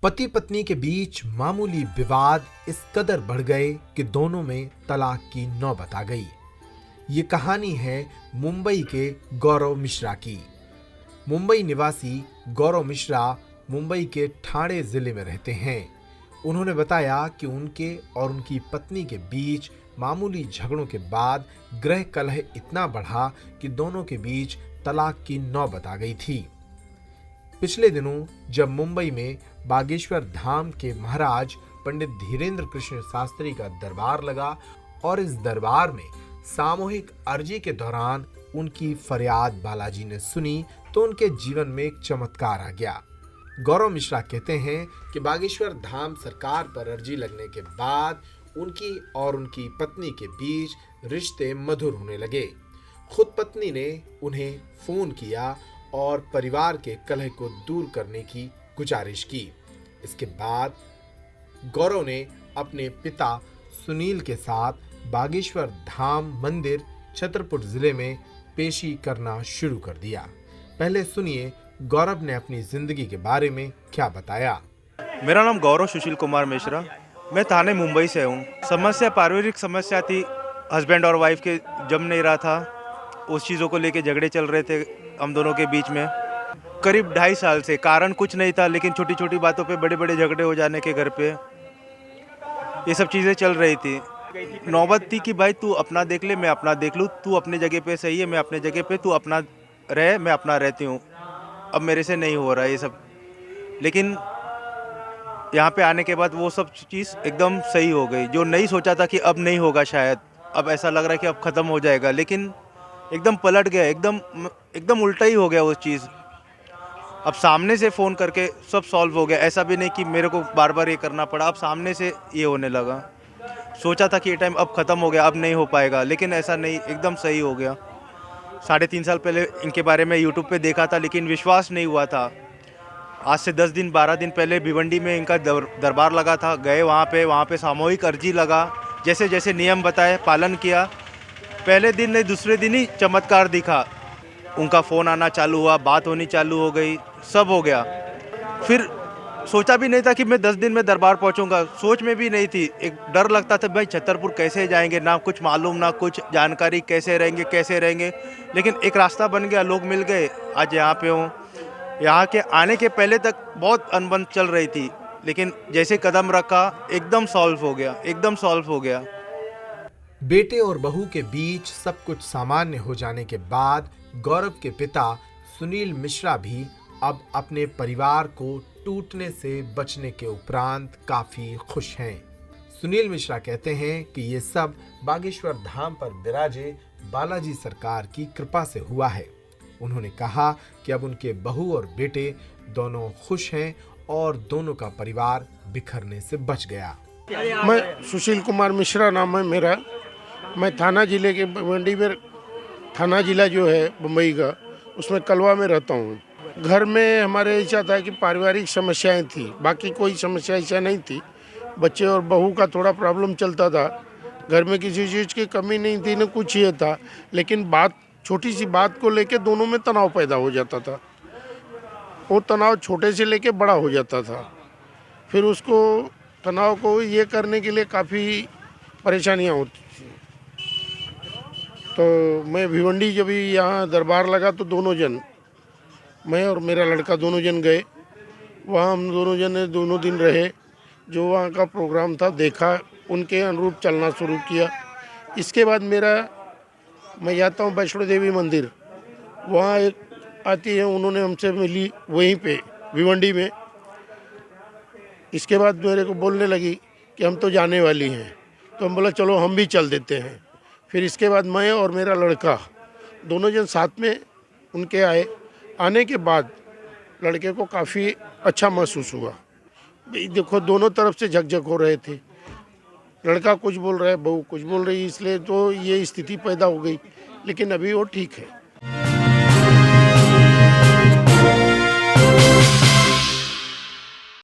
पति पत्नी के बीच मामूली विवाद इस कदर बढ़ गए कि दोनों में तलाक की नौबत आ गई। ये कहानी है मुंबई के गौरव मिश्रा की। मुंबई निवासी गौरव मिश्रा मुंबई के ठाणे जिले में रहते हैं। उन्होंने बताया कि उनके और उनकी पत्नी के बीच मामूली झगड़ों के बाद गृह कलह इतना बढ़ा कि दोनों के बीच तलाक की नौबत आ गई थी। पिछले दिनों जब मुंबई में बागेश्वर धाम के महाराज पंडित धीरेन्द्र कृष्ण शास्त्री का दरबार लगा और इस दरबार में सामूहिक अर्जी के दौरान उनकी फरियाद बालाजी ने सुनी तो उनके जीवन में एक चमत्कार आ गया। गौरव मिश्रा कहते हैं कि बागेश्वर धाम सरकार पर अर्जी लगने के बाद उनकी और उनकी पत्नी के बीच रिश्ते मधुर होने लगे। खुद पत्नी ने उन्हें फोन किया और परिवार के कलह को दूर करने की गुजारिश की। इसके बाद गौरव ने अपने पिता सुनील के साथ बागेश्वर धाम मंदिर छतरपुर जिले में पेशी करना शुरू कर दिया। पहले सुनिए गौरव ने अपनी जिंदगी के बारे में क्या बताया। मेरा नाम गौरव सुशील कुमार मिश्रा, मैं थाने मुंबई से हूँ। समस्या पारिवारिक समस्या थी, हस्बैंड और वाइफ के जम नहीं रहा था, उस चीज़ों को लेके झगड़े चल रहे थे हम दोनों के बीच में। करीब 2.5 साल से कारण कुछ नहीं था, लेकिन छोटी छोटी बातों पे बड़े बड़े झगड़े हो जाने के घर पे ये सब चीज़ें चल रही थी। नौबत थी कि भाई तू अपना देख ले, मैं अपना देख लूँ, तू अपनी जगह पे सही है, मैं अपने जगह पे, तू अपना रहे, मैं अपना रहती हूँ। अब मेरे से नहीं हो रहा है ये सब, लेकिन यहाँ पे आने के बाद वो सब चीज़ एकदम सही हो गई। जो नहीं सोचा था कि अब नहीं होगा, शायद अब ऐसा लग रहा है कि अब ख़त्म हो जाएगा, लेकिन एकदम पलट गया, एकदम उल्टा ही हो गया वो चीज़। अब सामने से फ़ोन करके सब सॉल्व हो गया। ऐसा भी नहीं कि मेरे को बार बार ये करना पड़ा, अब सामने से ये होने लगा। सोचा था कि ये टाइम अब ख़त्म हो गया, अब नहीं हो पाएगा, लेकिन ऐसा नहीं, एकदम सही हो गया। 3.5 साल पहले इनके बारे में यूट्यूब पे देखा था, लेकिन विश्वास नहीं हुआ था। आज से 10 दिन 12 दिन पहले भिवंडी में इनका दरबार लगा था, गए वहाँ पे सामूहिक अर्जी लगा, जैसे जैसे नियम बताए पालन किया। पहले दिन नहीं, दूसरे दिन ही चमत्कार दिखा। उनका फ़ोन आना चालू हुआ, बात होनी चालू हो गई, सब हो गया। फिर सोचा भी नहीं था कि मैं 10 दिन में दरबार पहुंचूंगा, सोच में भी नहीं थी। एक डर लगता था भाई छतरपुर कैसे जाएंगे, ना कुछ मालूम ना कुछ जानकारी, कैसे रहेंगे, लेकिन एक रास्ता बन गया, लोग मिल गए, आज यहाँ पे हूँ। यहाँ के आने के पहले तक बहुत अनबन चल रही थी, लेकिन जैसे कदम रखा एकदम सॉल्व हो गया। बेटे और बहू के बीच सब कुछ सामान्य हो जाने के बाद गौरव के पिता सुनील मिश्रा भी अब अपने परिवार को टूटने से बचने के उपरांत काफी खुश हैं। सुनील मिश्रा कहते हैं कि ये सब बागेश्वर धाम पर विराजे बालाजी सरकार की कृपा से हुआ है। उन्होंने कहा कि अब उनके बहू और बेटे दोनों खुश हैं और दोनों का परिवार बिखरने से बच गया। मैं सुशील कुमार मिश्रा नाम है मेरा। मैं थाना जिले के भिवंडी में, थाना जिला जो है मुंबई का, उसमें कलवा में रहता हूँ। घर में हमारे ऐसा था कि पारिवारिक समस्याएं थी, बाकी कोई समस्या ऐसा नहीं थी। बच्चे और बहू का थोड़ा प्रॉब्लम चलता था, घर में किसी चीज़ की कमी नहीं थी, न कुछ ये था, लेकिन छोटी सी बात को लेके दोनों में तनाव पैदा हो जाता था। वो तनाव छोटे से लेके बड़ा हो जाता था। फिर उसको तनाव को ये करने के लिए काफ़ी परेशानियाँ होती थी। तो मैं भिवंडी जब यहाँ दरबार लगा तो दोनों जन, मैं और मेरा लड़का दोनों जन गए वहाँ। हम दोनों दिन रहे, जो वहाँ का प्रोग्राम था देखा, उनके अनुरूप चलना शुरू किया। इसके बाद मैं जाता हूँ वैष्णो देवी मंदिर, वहाँ एक आती है, उन्होंने हमसे मिली वहीं पे भिवंडी में। इसके बाद मेरे को बोलने लगी कि हम तो जाने वाली हैं, तो हम बोला चलो हम भी चल देते हैं। फिर इसके बाद मैं और मेरा लड़का दोनों जन साथ में उनके आए। आने के बाद लड़के को काफ़ी अच्छा महसूस हुआ। देखो दोनों तरफ से झकझक हो रहे थे, लड़का कुछ बोल रहा है, बहू कुछ बोल रही, इसलिए तो ये स्थिति पैदा हो गई, लेकिन अभी वो ठीक है।